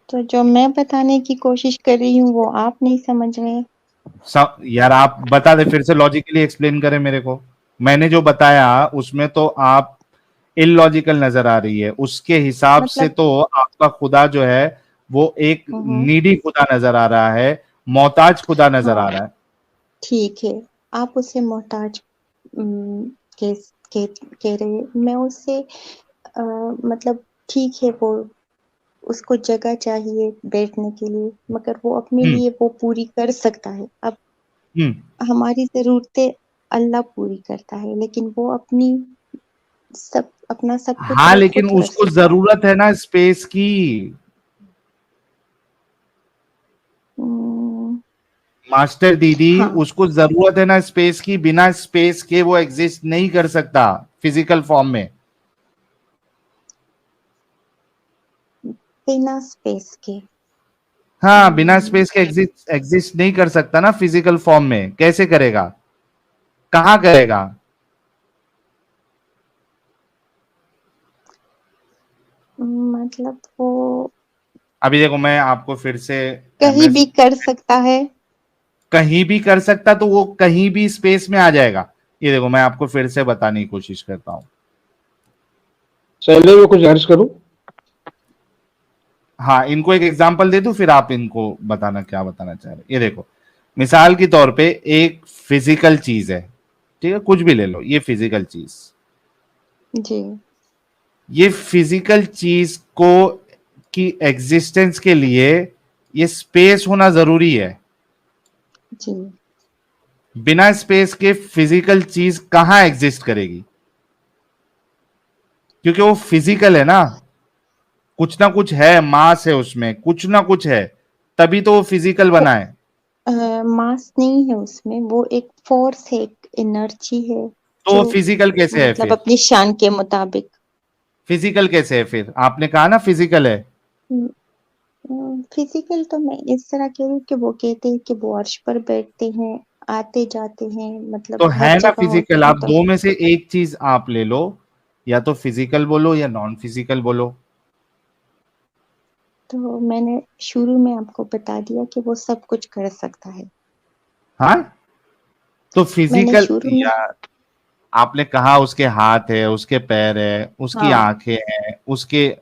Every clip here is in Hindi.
तो जो मैं बताने की कोशिश कर रही हूँ वो आप नहीं समझ रहे। यार आप बता दे, फिर से लॉजिकली एक्सप्लेन करें मेरे को। मैंने जो बताया उसमें तो आप इलॉजिकल नजर आ रही है, उसके हिसाब से मतलब तो आपका खुदा जो है वो एक हम्म, नीडी खुदा नजर आ रहा है, मोहताज खुदा नजर आ हाँ रहा है। ठीक है। आप उसे मोहताज उम, के के कह रहे हैं। मैं उससे मतलब ठीक है, वो उसको जगह चाहिए बैठने के लिए, मगर वो अपने हम्म। लिए वो पूरी कर सकता है। अब हम्म। हमारी ज़रूरतें अल्लाह पूरी करता है, लेकिन वो अपना सब कुछ हाँ वो लेकिन खुद कर उसको सकता है। जरूरत है ना स्पेस की। उम, मास्टर दीदी, हाँ, उसको जरूरत है ना स्पेस की, बिना स्पेस के वो एग्जिस्ट नहीं कर सकता फिजिकल फॉर्म में। बिना स्पेस के। हाँ, बिना उम, स्पेस के एग्जिस्ट एग्जिस्ट नहीं कर सकता ना फिजिकल फॉर्म में, कैसे करेगा, कहाँ करेगा। मतलब वो अभी देखो मैं आपको फिर से कहीं एमएस, भी कर सकता है। कहीं भी कर सकता तो वो कहीं भी स्पेस में आ जाएगा। ये देखो मैं आपको फिर से बताने की कोशिश करता हूँ। चलिए मैं कुछ अर्ज करूं। हाँ, इनको एक एग्जांपल दे दूं फिर आप इनको बताना क्या बताना चाह रहे हैं। ये देखो, मिसाल के तौर पे एक फिजिकल चीज है, ठीक है, कुछ भी ले लो, ये फिजिकल चीज, जी, ये फिजिकल चीज को की एग्जिस्टेंस के लिए ये स्पेस होना जरूरी है। जी। बिना स्पेस के फिजिकल चीज कहां एग्जिस्ट करेगी, क्योंकि वो फिजिकल है ना, कुछ ना कुछ है, मास है उसमें, कुछ ना कुछ है, तभी तो वो फिजिकल वो बना है। मास नहीं है उसमें, वो एक फ़ोर्स है, एक एनर्जी है, तो जो वो फिजिकल कैसे है मतलब फिर, अपनी शान के मुताबिक। फिजिकल कैसे है फिर, आपने कहा ना फिजिकल है। हुँ, फिज़िकल तो मैं इस तरह कह रही हूँ कि वो कहते हैं कि वो अर्श पर बैठते हैं, आते-जाते हैं, मतलब तो हर है ना जगह होते फिजिकल, हैं आप तो दो में से एक चीज आप ले लो, या तो फिजिकल बोलो या नॉन फिजिकल बोलो। तो मैंने शुरू में आपको बता दिया कि वो सब कुछ कर सकता है। हाँ, तो मैंने फिजिकल शुरू में या आपने कहा उसके हाथ है, उसके पैर है, उसकी हाँ, आंखें हैं, उसके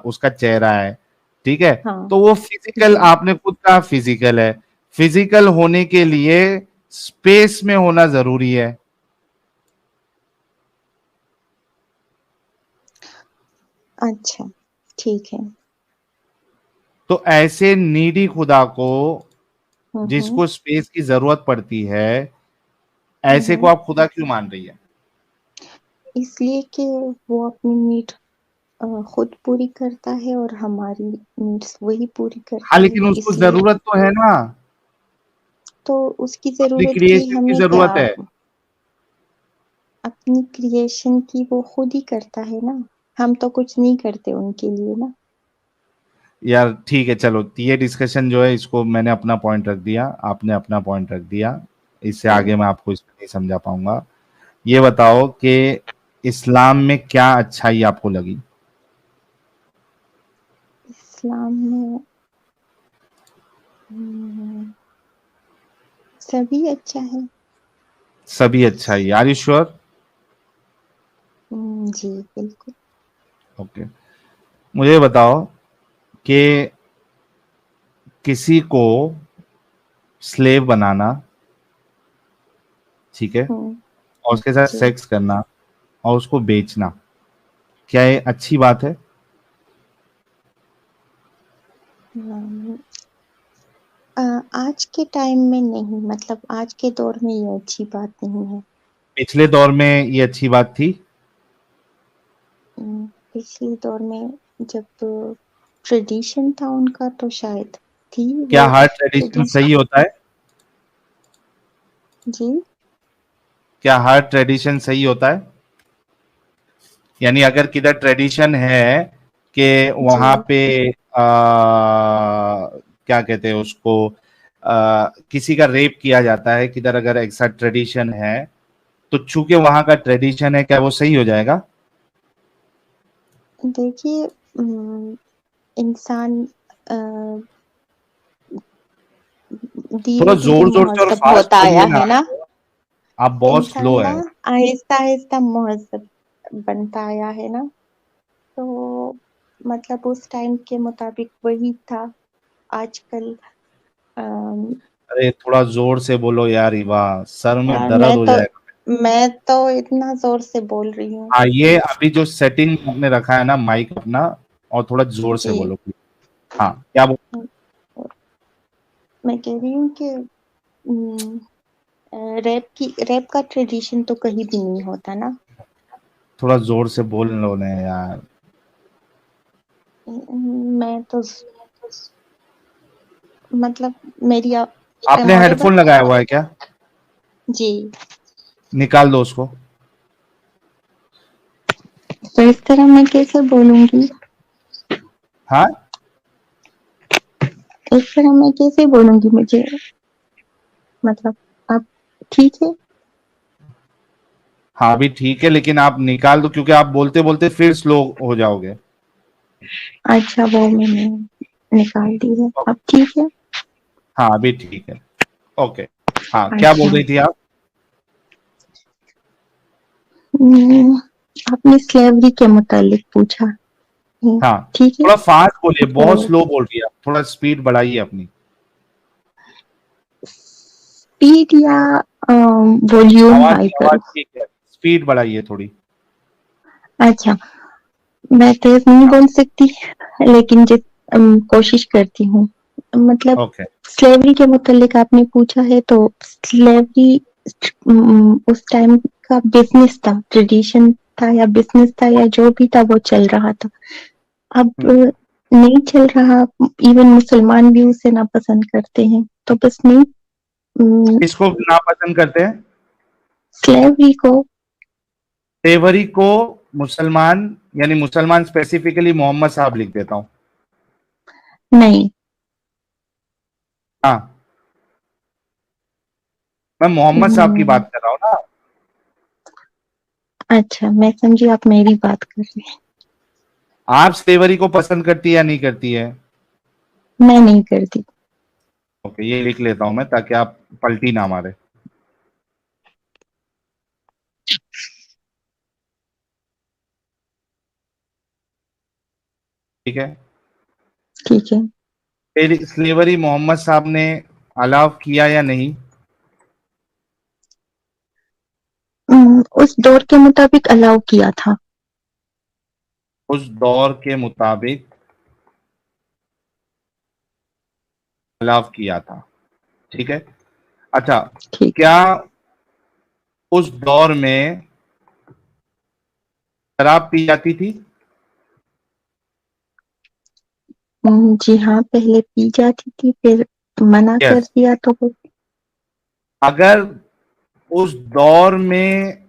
उसका चेहरा है, ठीक है, हाँ, तो वो फिजिकल, जी, आपने खुद कहा फिजिकल है। फिजिकल होने के लिए स्पेस में होना जरूरी है। अच्छा, ठीक है। तो ऐसे नीडी खुदा को, हुँ, हुँ, जिसको स्पेस की जरूरत पड़ती है, हुँ, ऐसे को हुँ। आप खुदा क्यों मान रही है। इसलिए कि वो अपनी नीड खुद पूरी करता है और हमारी नीड्स वही पूरी हाँ करता है, लेकिन उसको इसलिए जरूरत तो है ना, तो उसकी अपनी ज़रूरत की क्रिएशन की हमें क्या, जरूरत है। अपनी क्रिएशन की वो खुद ही करता है ना, हम तो कुछ नहीं करते उनके लिए ना। यार ठीक है, चलो ये डिस्कशन जो है इसको मैंने अपना पॉइंट रख दिया, आपने अपना पॉइंट रख दिया, इससे हुँ, आगे मैं आपको इसको नहीं समझा पाऊंगा। ये बताओ कि इस्लाम में क्या अच्छाई आपको लगी। इस्लाम में हुँ, सभी अच्छा है। सभी अच्छाई, आर यू श्योर। जी, बिल्कुल। ओके, मुझे ये बताओ कि किसी को स्लेव बनाना, ठीक है, हुँ, और उसके साथ जी। सेक्स करना और उसको बेचना, क्या ये अच्छी बात है। हुँ, आज के टाइम में नहीं, मतलब आज के दौर में ये अच्छी बात नहीं है। पिछले दौर में ये अच्छी बात थी। पिछले दौर में जब ट्रेडिशन था उनका तो शायद थी क्या वो हर ट्रेडिशन ट्रेडिशन। सही होता है, जी, क्या हर ट्रेडिशन सही होता है, यानी अगर किधर ट्रेडिशन है कि जी। वहां पे क्या कहते हैं उसको, किसी का रेप किया जाता है किधर, अगर ऐसा ट्रेडिशन है तो चूंकि वहां का ट्रेडिशन है, क्या वो सही हो जाएगा। देखिए इंसान थोड़ा धीरे धीरे जोर जोर से और महजब फास्ट होता आया बोलिए ना, है ना। आप बहुत इंसान स्लो ना है। आहिस्ता आहिस्ता महजब बनता आया है ना। तो मतलब उस टाइम के मुताबिक वही था। आजकल अम, अरे थोड़ा जोर से बोलो यार इवा, सर में यार दर्द हो जाएगा। मैं तो इतना जोर से बोल रही हूँ। हाँ, ये अभी जो सेटिंग आपने रखा है ना माइक अपना, और थोड़ा जोर से जी, बोलो प्लीज। हाँ, क्या बोल। मैं कह रही हूँ कि रैप का ट्रेडिशन तो कहीं भी नहीं होता ना। थोड़ा जोर से बोल लो ना यार। मैं तो मतलब मेरी एम आपने ऑडिबल। हेडफोन लगाया हुआ है क्या? जी। निकाल दो उसको। तो इस तरह मैं कैसे बोलूंगी? हाँ, इस तरह मैं कैसे बोलूंगी? मुझे मतलब आप ठीक है। हाँ अभी ठीक है, लेकिन आप निकाल दो क्योंकि आप बोलते बोलते फिर स्लो हो जाओगे। अच्छा, वो मैंने निकाल दी है, अब ठीक है। हाँ अभी ठीक है। ओके। हाँ, क्या बोल अच्छा। रही थी आप? हम्म, आपने स्लेवरी के मुतालिक पूछा। हाँ, ठीक है। थोड़ा फास्ट बोलिए, बहुत तो स्लो बोल रही है आप, थोड़ा स्पीड बढ़ाइए अपनी। स्पीड या वॉल्यूम आवाज हाई आवाज करूं? ठीक है, स्पीड बढ़ाइए थोड़ी। अच्छा, मैं तेज नहीं बोल सकती, लेकिन कोशिश करती हूँ। मतलब ओके। स्लेवरी के मुतालिक आपने पूछा है, तो स्लेवरी उस टाइम का बिजनेस था, ट्रेडिशन था या बिजनेस था या जो भी था वो चल रहा था। अब नहीं चल रहा। इवन मुसलमान भी उसे नापसंद करते हैं, तो बस नहीं। किसको नापसंद करते हैं? स्लेवरी को। तेवरी को मुसलमान, यानी मुसलमान स्पेसिफिकली मोहम्मद साहब लिख देता हूं। नहीं। हाँ, मैं मोहम्मद साहब की हम्म, बात कर रहा हूँ ना। अच्छा, मैं समझी आप मेरी बात कर रहे हैं। आप तेवरी को पसंद करती है या नहीं करती है? मैं नहीं करती। ओके, ये लिख लेता हूं मैं ताकि आप पलटी ना मारे। ठीक है। ठीक है। फिर स्लेवरी मोहम्मद साहब ने अलाउ किया या नहीं? उस दौर के मुताबिक अलाउ किया था। उस दौर के मुताबिक अलाउ किया था। ठीक है। अच्छा, ठीक है। क्या उस दौर में शराब पी जाती थी? जी हाँ, पहले पी जाती थी, फिर मना कर यस। दिया तो अगर उस दौर में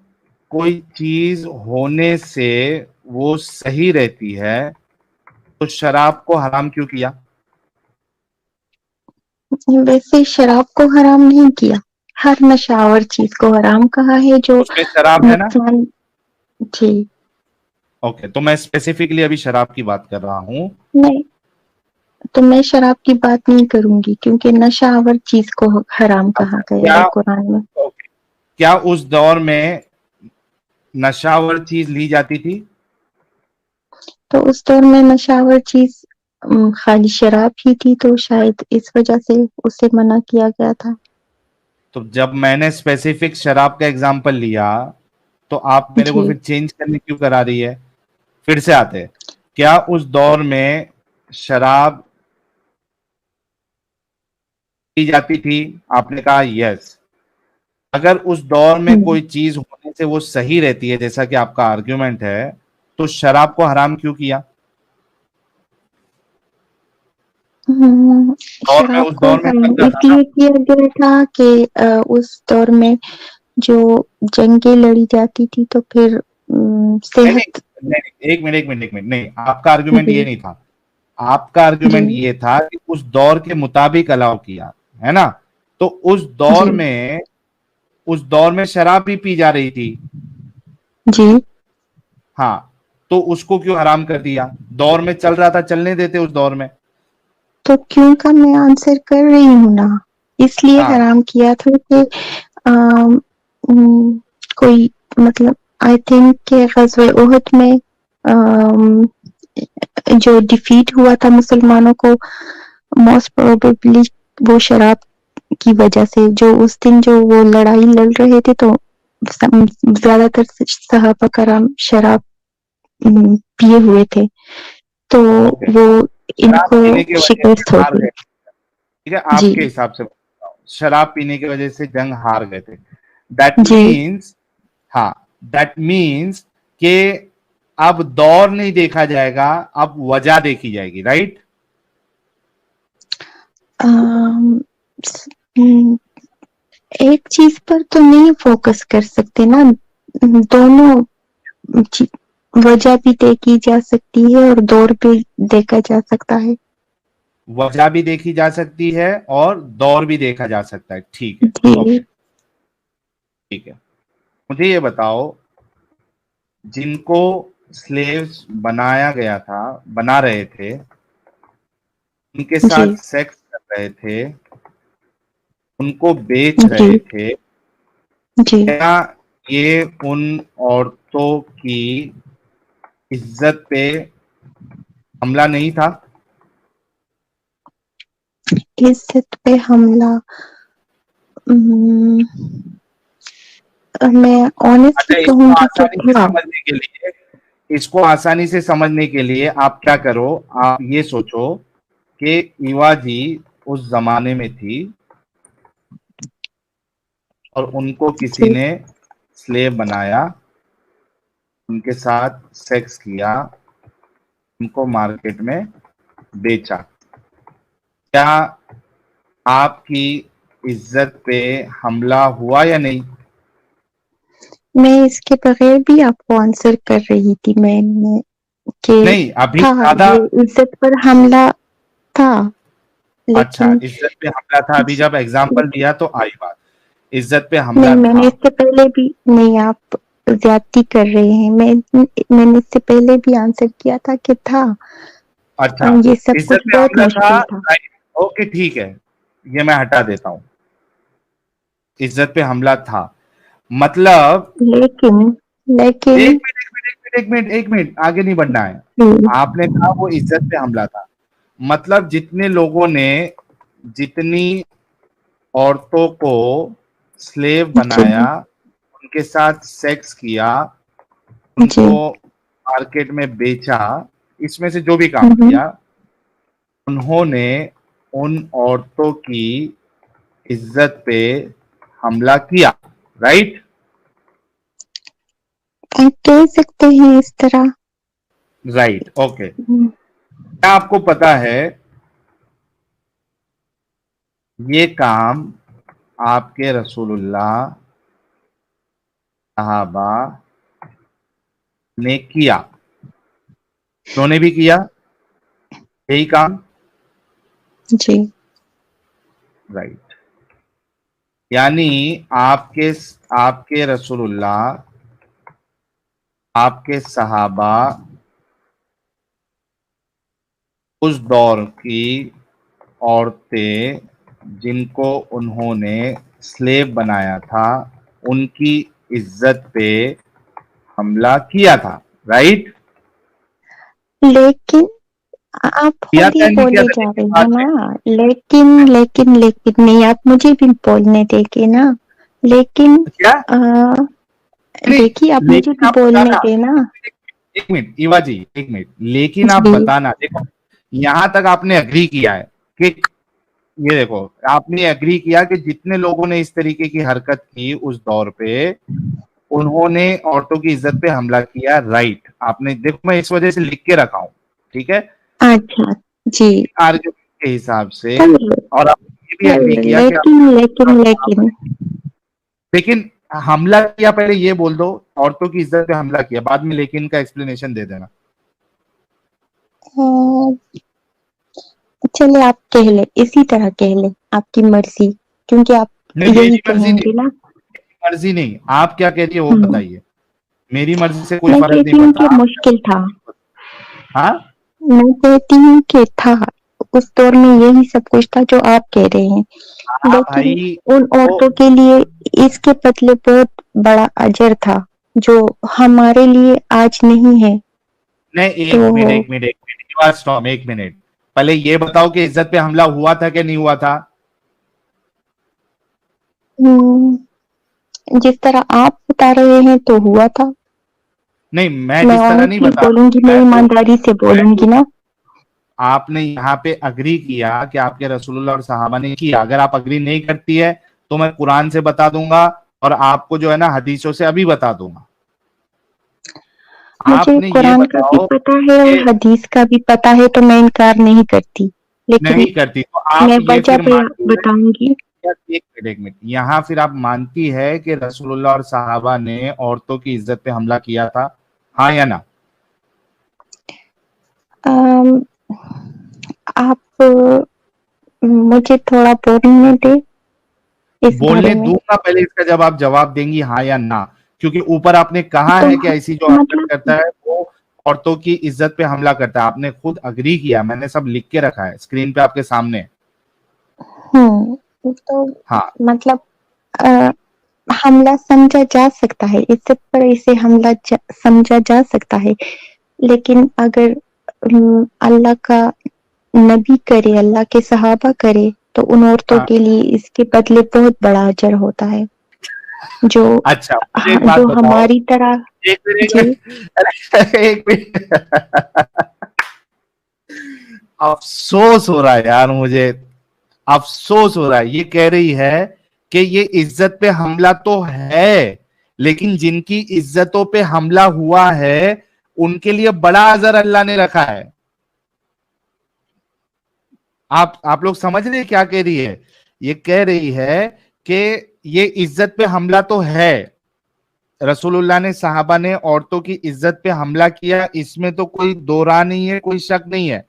कोई चीज होने से वो सही रहती है तो शराब को हराम क्यों किया? वैसे शराब को हराम नहीं किया। हर नशावर चीज को हराम कहा है जो उसमें शराब है ना। नुकसान। जी। ओके, तो मैं स्पेसिफिकली अभी शराब की बात कर रहा हूँ। नहीं, तो मैं शराब की बात नहीं करूंगी, क्योंकि नशावर चीज को हराम कहा अच्छा, गया क्या है कुरान में। ओके, क्या उस दौर में नशावर चीज ली जाती थी? तो उस दौर में नशावर चीज खाली शराब ही थी, तो शायद इस वजह से उसे मना किया गया था। तो जब मैंने स्पेसिफिक शराब का एग्जांपल लिया तो आप मेरे को जी। फिर चेंज करने क्यों करा रही है? फिर से आते हैं। क्या उस दौर में शराब पी जाती थी? आपने कहा यस। अगर उस दौर में हम्म, कोई चीज होने से वो सही रहती है, जैसा कि आपका आर्ग्यूमेंट है, तो शराब को हराम क्यों किया? दौर में, शराब उस को दौर में हराम चलता था ना। इसलिए किया गया था कि उस दौर में जो जंगें लड़ी जाती थी, तो फिर नहीं नहीं सेहत। नहीं नहीं, एक मिनट एक मिनट एक मिनट, नहीं, आपका आर्ग्यूमेंट ये जी। नहीं था। आपका जी। आर्ग्यूमेंट ये था कि उस दौर के मुताबिक अलाउ किया, है ना? तो जी। उस दौर में शराब भी पी जा रही थी। जी। हाँ, तो उसको क्यों हराम कर दिया? दौर में चल रहा था, चलने देते उस दौर में। तो क्यों का मैं आंसर कर रही हूँ ना, इसलिए हाँ। हराम किया था कि कोई मतलब आई थिंक कि ग़ज़वे उहद में जो डिफीट हुआ था मुसलमानों को, मोस्ट प्रोबेबली वो शराब की वजह से, जो उस दिन जो वो लड़ाई लड़ रहे थे तो ज्यादातर सहाबा कराम शराब पिए हुए थे, तो ओके, वो शराब इनको पीने की वजह से शिकस्त हो हार गई। गए, ठीक है, जी आपके हिसाब से बताओ, शराब पीने की वजह से जंग हार गए थे, दैट जी मीन्स, हाँ, दैट मीन्स कि अब दौर नहीं देखा जाएगा, अब वजह देखी जाएगी, राइट? अम, एक चीज पर तो नहीं फोकस कर सकते ना, दोनों वजह भी देखी जा सकती है और दौर भी देखा जा सकता है। वजह भी देखी जा सकती है और दौर भी देखा जा सकता है, ठीक है, जी ओके, ठीक है। मुझे ये बताओ, जिनको स्लेव्स बनाया गया था, बना रहे थे, उनके जी साथ सेक्स कर रहे थे, उनको बेच जी रहे थे, जी क्या ये उन औरतों की इज्जत पे हमला नहीं था? इज्जत पे हमला, मैं ऑनेस्टली अच्छा, कहूंगी कि था। इसको आसानी से समझने के लिए आप क्या करो, आप ये सोचो कि ईवा जी उस जमाने में थी और उनको किसी जी ने स्लेव बनाया, उनके साथ सेक्स किया, उनको मार्केट में बेचा, क्या आपकी इज्जत पे हमला हुआ या नहीं? मैं इसके बगैर भी आपको आंसर कर रही थी मैंने कि नहीं, अभी था, ज्यादा। ये इज्जत पर हमला था, अच्छा, लेकिन इज्जत पे हमला था, अभी जब एग्जाम्पल दिया तो आई बात, इज्जत पे नहीं, हमला था। मैंने इससे पहले भी नहीं, आप ज्यादती कर रहे हैं। मैंने इससे पहले भी आंसर किया था कि था, अच्छा, ये सब इज्जत कुछ पे बहुत हमला था, मुश्किल था। राइट, ओके, ठीक है, ये मैं हटा देता हूं, इज्जत पे हमला था, मतलब, लेकिन लेकिन एक मिनट, आगे नहीं बढ़ना है। हम्म, आपने कहा वो इज्जत पे हमला था, मतलब जितने लोगों ने, जितनी औरतों को स्लेव जी बनाया, उनके साथ सेक्स किया, जी उनको मार्केट में बेचा, इसमें से जो भी काम हम्म, किया, उन्होंने उन औरतों की इज्जत पे हमला किया, राइट? आप कह सकते हैं इस तरह। Right, okay. हम्म, क्या आपको पता है ये काम आपके रसूलुल्लाह सहाबा ने किया? उन्होंने भी किया यही काम, जी राइट? यानी आपके आपके रसूलुल्लाह, आपके सहाबा उस दौर की औरतें जिनको उन्होंने स्लेव बनाया था, उनकी इज्जत पे हमला किया था, राइट? लेकिन आप किया खुद ही था नहीं किया बोले था, जा लेकिन रहे बाद हैं में, ना, लेकिन नहीं, आप मुझे भी बोलने देंगे ना, लेकिन क्या, नहीं, देखिए, आप मुझे लेकिन भी आप बोलने बताना, देना। एक मिनट ईवा जी, एक मिनट, लेकिन आप जी बताना, देखो, यहां तक आपने अग्री किया है कि, ये देखो, आपने अग्री किया कि जितने लोगों ने इस तरीके की हरकत की उस दौर पे, उन्होंने औरतों की इज्जत पे हमला किया, राइट? आपने, देखो, मैं इस वजह से लिख के रखा हूं, ठीक है, अच्छा जी, आर्ग्यूमेंट के हिसाब से, पर और आपने ये भी अग्री किया कि लेकिन लेकिन हमला किया, पहले ये बोल दो, औरतों की इज्जत पे हमला किया, बाद में लेकिन का एक्सप्लेनेशन दे देना। चले आप कह ले, इसी तरह कह ले, आपकी मर्जी, क्योंकि आप नहीं, यही मेरी मर्जी नहीं, कहेंगे ना। मर्जी नहीं, आप क्या कह रही है वो हम्म, बताइए, मेरी मर्जी से कोई मैं फर्क नहीं कहती हूँ पड़ता, कि आप क्या मुश्किल था, बोल रही हैं? हाँ, मैं कहती हूँ कि था, उस दौर में यही सब कुछ था जो आप कह रहे हैं, हाँ लेकिन भाई, उन तो औरतों के लिए इसके बदले बहुत बड़ा अजर था जो हमारे लिए आज नहीं है। नहीं, तो एक मिनट यू आर स्टॉप, एक मिनट। पहले ये बताओ कि इज्जत पे हमला हुआ था कि नहीं हुआ था? जिस तरह आप बता रहे हैं तो हुआ था। नहीं, मैं मैं जिस तरह नहीं ऑनेस्टली बता रहा बोलूंगी, हूं, मैं ईमानदारी से मैं बोलूंगी तो ना। आपने यहाँ पे अग्री किया कि आपके रसूलुल्लाह और सहाबा ने किया। अगर आप अग्री नहीं करती है तो मैं कुरान से बता दूंगा और आपको जो है ना हदीसों से अभी बता दूंगा। मुझे आपने ये कुरान का भी बताओ पता है कि और हदीस का भी पता है, तो मैं इनकार नहीं करती, लेकिन नहीं करती तो आप मैं ये वजह फिर भी मानती है? बताऊंगी। एक मिनट, यहाँ फिर आप मानती है कि रसूलुल्लाह और सहाबा ने औरतों की इज्जत पे हमला किया था, हाँ या ना? अम, आप मुझे थोड़ा बोलने दे इस बारे बोलने में। दूंगा, पहले इसका जब आप जवाब देंगी हाँ या ना, क्योंकि ऊपर आपने कहा तो है कि ऐसी जो हरकत मतलब करता है वो औरतों की इज्जत पे हमला करता है। आपने खुद अग्री किया, मैंने सब लिख के रखा है स्क्रीन पे आपके सामने। तो हाँ, मतलब अ, हमला समझा जा सकता है, इज्जत पर इसे समझा जा सकता है, लेकिन अगर अल्लाह का नबी करे, अल्लाह के सहाबा करे, तो उन औरतों हाँ। के लिए इसके बदले बहुत बड़ा अजर होता है, जो अच्छा, मुझे एक बात जो बताओ। हमारी तरह। एक जी। मिनट अरे एक मिनट अफसोस हो रहा है यार मुझे, अफसोस हो रहा है। ये कह रही है कि ये इज्जत पे हमला तो है, लेकिन जिनकी इज्जतों पे हमला हुआ है उनके लिए बड़ा अजर अल्लाह ने रखा है। आप लोग समझ रहे हैं क्या कह रही है? ये कह रही है कि ये इज्जत पे हमला तो है, रसूलुल्लाह ने सहाबा ने औरतों की इज्जत पे हमला किया, इसमें तो कोई दो राह नहीं है, कोई शक नहीं है,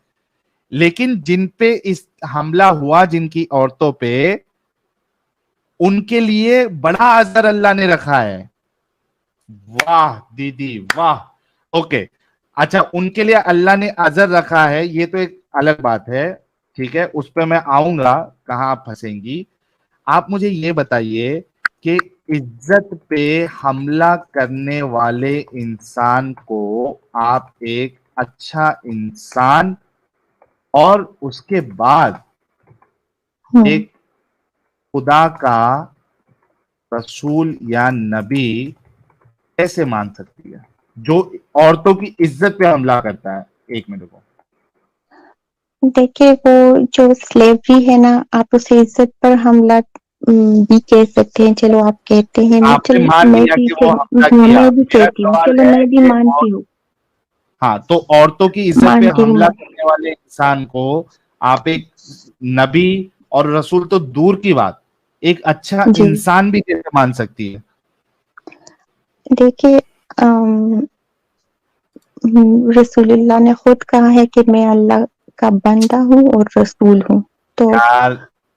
लेकिन जिन पे इस हमला हुआ, जिनकी औरतों पे, उनके लिए बड़ा अजर अल्लाह ने रखा है। वाह दीदी वाह। ओके, अच्छा, उनके लिए अल्लाह ने अजर रखा है, ये तो एक अलग बात है, ठीक है, उस पर मैं आऊंगा, कहां आप फंसेंगी। आप मुझे ये बताइए कि इज्जत पे हमला करने वाले इंसान को आप एक अच्छा इंसान और उसके बाद हम्म एक खुदा का रसूल या नबी कैसे मान सकती है जो औरतों की इज्जत पे हमला करता है? एक मिनट को, देखिए, वो जो स्लेवरी है ना, आप उसे इज्जत पर हमला भी कह सकते हैं। चलो आप कहते हैं, मैं आपने चलो मान मैं लिया भी कि वो हमला किया। मैं भी मेरा कहती हूँ, सवाल चलो है मैं भी कि और, मानती हूँ। हाँ, तो औरतों की इज्जत पे मानती हूँ हमला मैं। करने वाले इंसान को आप एक नबी और रसूल तो दूर की बात, एक अच्छा जी। इंसान भी कैसे मान सकती है? देखिए, रसूलुल्लाह ने खुद कहा है कि मैं अल्लाह का बंदा हूँ और रसूल हूँ, तो यार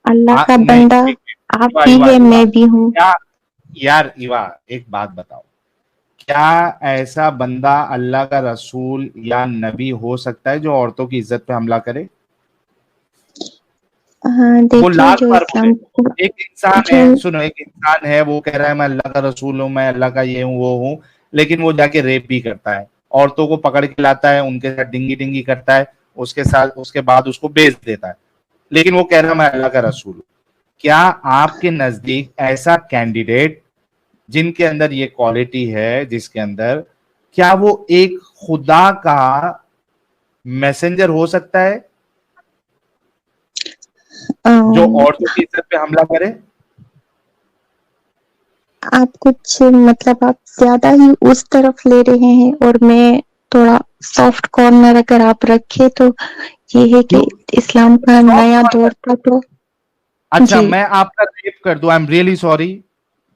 अल्लाह का नहीं, बंदा एक मिनट, आप इवा भी इवा है, इवा मैं भी हूँ। क्या, यार इवा, एक बात बताओ, क्या ऐसा बंदा अल्लाह का रसूल या नबी हो सकता है जो औरतों की इज्जत पे हमला करे? हाँ, वो देखिए, लाख जो बार बोले। इस्लाम एक इंसान जो है, सुनो, एक इंसान है, वो कह रहा है मैं अल्लाह का रसूल हूं, मैं अल्लाह का ये हूं वो हूं, लेकिन वो जाके रेप भी करता है, औरतों को पकड़ के लाता है, उनके साथ डिंगी डिंगी करता है, उसके साथ उसके बाद उसको बेच देता है, लेकिन वो कह रहा है मैं अल्लाह का रसूल हूं। क्या आपके नजदीक ऐसा कैंडिडेट जिनके अंदर ये क्वालिटी है, जिसके अंदर, क्या वो एक खुदा का मैसेंजर हो सकता है जो अम, औरतों की इज्जत पे हमला करे? आप कुछ मतलब आप ज्यादा ही उस तरफ ले रहे हैं, और मैं थोड़ा सॉफ्ट कॉर्नर अगर आप रखे तो ये है कि क्यों इस्लाम का सॉफ्ट नया कॉर्नर? दौर था, तो अच्छा, जी। मैं आपका रेप कर दूं, आई एम रियली सॉरी,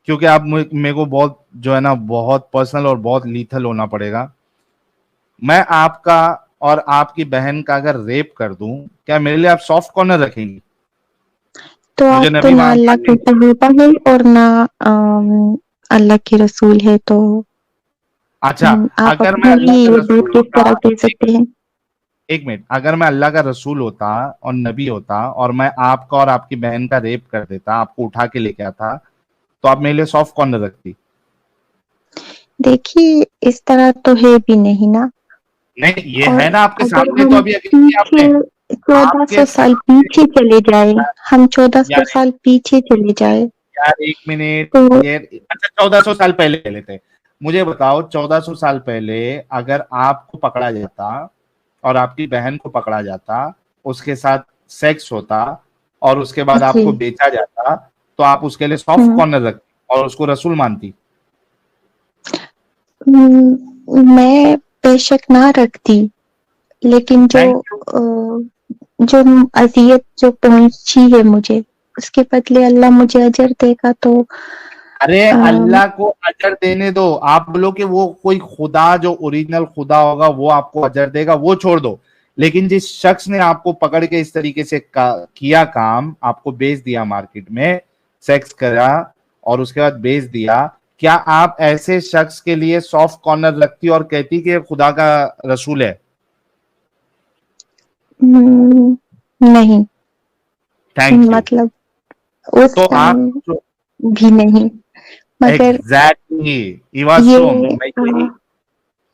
क्योंकि आप मेरे को बहुत जो है ना बहुत पर्सनल और बहुत लीथल होना पड़ेगा। मैं आपका और आपकी बहन का अगर रेप कर दूं, क्या मेरे लिए आप सॉफ्ट कॉर्नर रखेंगी? तो मुझे आप तो नबी ना अल्लाह के मानेंगी? सहाबा है और ना अल्लाह के रसूल है, तो अच्छा, आप अगर मैं अपने अल्लाह लिए का ये बात रसूल किस होता, तरह कह सकते हैं? एक मिनट, अगर मैं अल्लाह का रसूल होता और नबी होता और मैं आपका और आपकी बहन का रेप कर देता, आपको उठा के लेके आता, तो आप मेरे लिए सॉफ्ट कॉर्नर रखती? देखिए, इस तरह तो है भी नहीं ना। नहीं, ये और है ना आपके अगर सामने, तो हम अभी अभी किया आपने। पीछे आपके 1400 साल सामने। पीछे चले जाए, हम 1400 यार साल पीछे चले जाए यार एक मिनट, तो ये अच्छा 1400 साल पहले ले लेते हैं। मुझे बताओ, 1400 साल पहले अगर आपको पकड़ा जाता और आपकी बहन को पकड़ा जाता, उसके साथ सेक्स होता और उसके बाद जी। आपको बेचा जाता, तो आप उसके लिए सॉफ्ट हम्म, कॉर्नर रखती और उसको रसूल मानती? मैं बेशक ना रखती, लेकिन थैंक यू। जो अजियत जो पहुंची है मुझे, उसके बदले अल्लाह मुझे अजर देगा तो अरे अ, अल्लाह को अजर देने दो। आप बोलो कि वो कोई खुदा जो ओरिजिनल खुदा होगा वो आपको अजर देगा, वो छोड़ दो। लेकिन जिस शख्स ने आपको पकड़ के इस तरीके से किया काम, आपको बेच दिया मार्केट में, सेक्स करा और उसके बाद बेच दिया, क्या आप ऐसे शख्स के लिए सॉफ्ट कॉर्नर रखती और कहती कि ये खुदा का रसूल है? नहीं, थैंक यू। मतलब उस तो आप टाइम भी नहीं, मगर एग्जैक्टली ये इवासोम, मैं यही,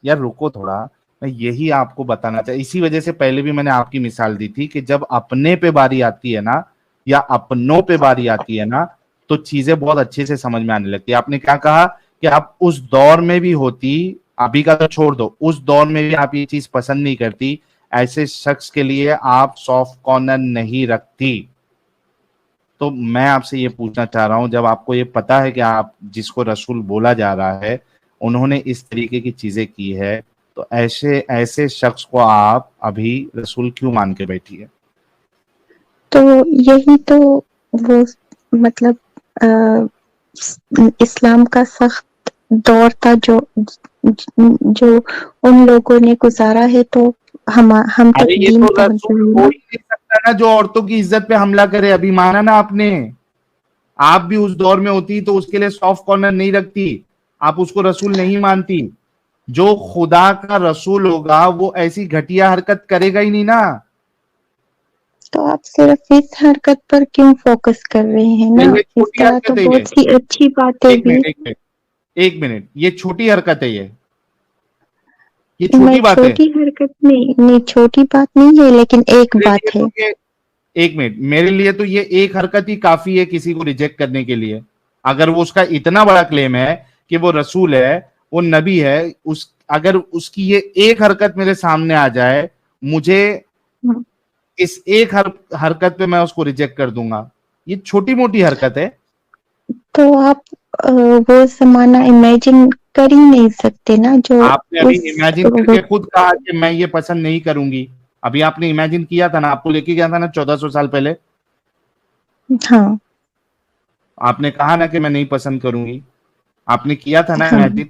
यार रुको थोड़ा, मैं यही आपको बताना चाहिए। इसी वजह से पहले भी मैंने आपकी मिसाल दी थी कि जब अपने पे बारी आती है ना, या अपनों पे बारी आती है ना, तो चीजें बहुत अच्छे से समझ में आने लगती है। आपने क्या कहा कि आप उस दौर में भी होती, अभी का तो छोड़ दो, उस दौर में भी आप ये चीज पसंद नहीं करती, ऐसे शख्स के लिए आप सॉफ्ट कॉर्नर नहीं रखती। तो मैं आपसे ये पूछना चाह रहा हूं, जब आपको ये पता है कि आप जिसको रसूल बोला जा रहा है उन्होंने इस तरीके की चीजें की है, तो ऐसे ऐसे शख्स को आप अभी रसूल क्यों मान के बैठी है? तो यही तो वो मतलब इस्लाम का सख्त दौर था जो उन लोगों ने गुजारा है, तो हम अरे तक ये दीन तो पहुंचा रसूल है हो ना। ही नहीं सकता ना जो औरतों की इज्जत पे हमला करे। अभी माना ना आपने, आप भी उस दौर में होती तो उसके लिए सॉफ्ट कॉर्नर नहीं रखती, आप उसको रसूल नहीं मानती। जो खुदा का रसूल होगा वो ऐसी घटिया हरकत करेगा ही नहीं ना। तो आप सिर्फ इस हरकत पर क्यों फोकस कर रहे हैं या ना, ये इस छोटी तरह तो हरकत है ये? बहुत सी अच्छी बातें एक भी। मिनट, एक मिनट, एक मिनट, ये छोटी हरकत है ये मैं छोटी बात है? छोटी हरकत नहीं, छोटी बात नहीं है, लेकिन एक मेरे लिए बात तो है। ये, एक मिनट, मेरे लिए तो ये एक हरकत ही काफी है किसी को रिजेक्ट करने के लिए। अगर वो उसका इतना बड़ा क्लेम है कि वो रसूल है, वो नबी है, उस अगर उसकी ये एक हरकत मेरे सामने आ जाए, मुझे इस एक हरकत पे मैं उसको रिजेक्ट कर दूंगा। ये छोटी मोटी हरकत है। तो आप वो जमाना इमेजिन कर ही नहीं सकते ना, जो आपने अभी उस इमेजिन करके खुद कहा कि मैं ये पसंद नहीं करूंगी। अभी आपने इमेजिन किया था ना, आपको लेके गया था ना 1400 साल पहले। हाँ, आपने कहा ना कि मैं नहीं पसंद करूंगी, आपने किया था ना हाँ। इमेजिन।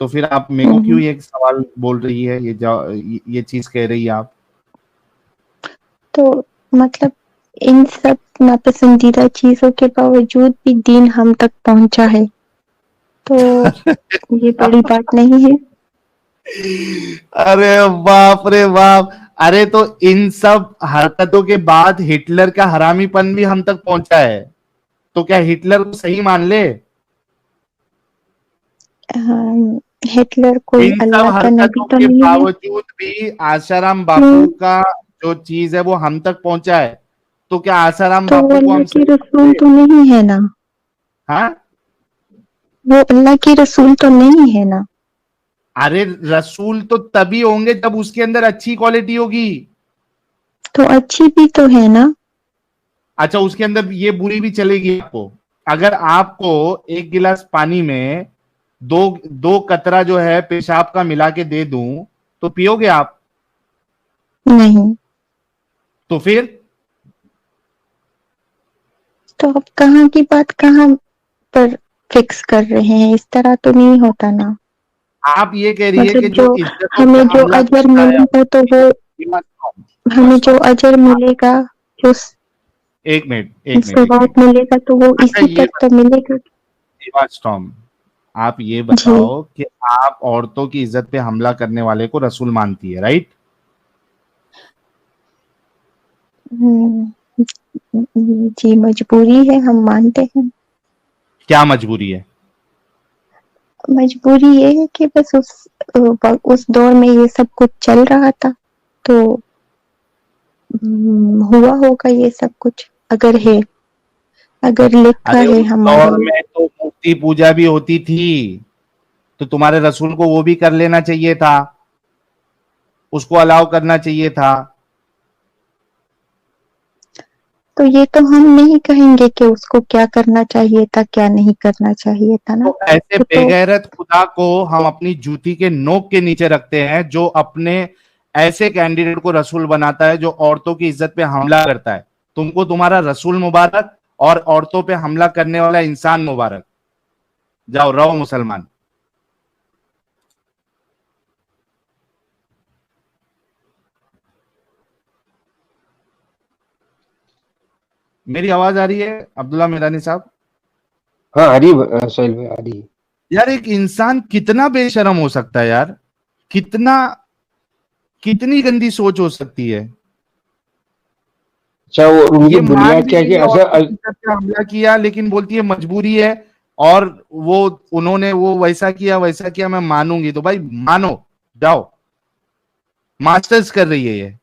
तो फिर आप मेरे को क्यों ये सवाल बोल रही है, ये चीज कह रही है आप? तो मतलब इन सब नापसंदीदा चीजों के बावजूद भी दीन हम तक पहुंचा है, तो ये बड़ी बात नहीं है। अरे बाप रे बाप। अरे तो इन सब हरकतों के बाद हिटलर का हरामीपन भी हम तक पहुंचा है, तो क्या हिटलर को सही मान ले? हाँ, हिटलर कोई इन सब अल्लाह का नबी हरकतों तो के नहीं है। बावजूद भी आसाराम क्यों? बापू का जो चीज है वो हम तक पहुंचा है, तो क्या आसाराम तो वो बापू को अल्लाह हम के सही रसूल मानते? तो नहीं है ना। हाँ। वो अल्लाह के रसूल तो नहीं है ना। अरे रसूल तो तभी होंगे जब उसके अंदर अच्छी क्वालिटी होगी। तो अच्छी भी तो है ना। अच्छा, उसके अंदर ये बुरी भी चलेगी आपको? अगर आपको एक गिलास पानी में दो दो कतरा जो है पेशाब का मिला के दे दूं, तो पियोगे आप? नहीं। तो फिर तो आप कहाँ की बात कहाँ पर फिक्स कर रहे हैं, इस तरह तो नहीं होता ना। आप ये कह रही है कि मतलब जो जो इज्जतों पे हमें जो हमला अजर करता है। मिलेगा तो वो हमें जो अजर आप मिलेगा, जो एक मिनट, एक मिनट, एक सवाब मिनट। मिलेगा, तो वो अच्छा इसी ये पर तो मिलेगा। स्टॉम, आप ये जी। बताओ कि आप औरतों की इज्जत पे हमला करने वाले को रसूल मानती है, राइट? जी मजबूरी है, हम मानते हैं। क्या मजबूरी है? मजबूरी ये है कि बस उस दौर में ये सब कुछ चल रहा था, तो हुआ होगा ये सब कुछ, अगर है, अगर लिखा अरे है उस हमारे। दौर में तो मूर्ति पूजा भी होती थी, तो तुम्हारे रसूल को वो भी कर लेना चाहिए था, उसको अलाउ करना चाहिए था। तो ये तो हम नहीं कहेंगे कि उसको क्या करना चाहिए था, क्या नहीं करना चाहिए था ना। तो ऐसे तो बेगैरत खुदा को हम अपनी जूती के नोक के नीचे रखते हैं, जो अपने ऐसे कैंडिडेट को रसूल बनाता है जो औरतों की इज्जत पे हमला करता है। तुमको तुम्हारा रसूल मुबारक, और औरतों पे हमला करने वाला इंसान मुबारक। जाओ रहो मुसलमान। मेरी आवाज आ रही है अब्दुल्ला मिरानी साहब? हाँ आ रही है साहिल भाई, आ रही है। यार एक इंसान कितना बेशरम हो सकता है यार, कितना, कितनी गंदी सोच हो सकती है। अच्छा, वो उनकी ये मान बुनियाद भी क्या है रही कि है ऐसा औरतों की इज्जत पे हमला किया, लेकिन बोलती है मजबूरी है। और वो, उन्होंने वो वैसा किया वैसा किया, मैं मानूंगी तो भाई मानो, जाओ। मास्टर्स कर रही है ये।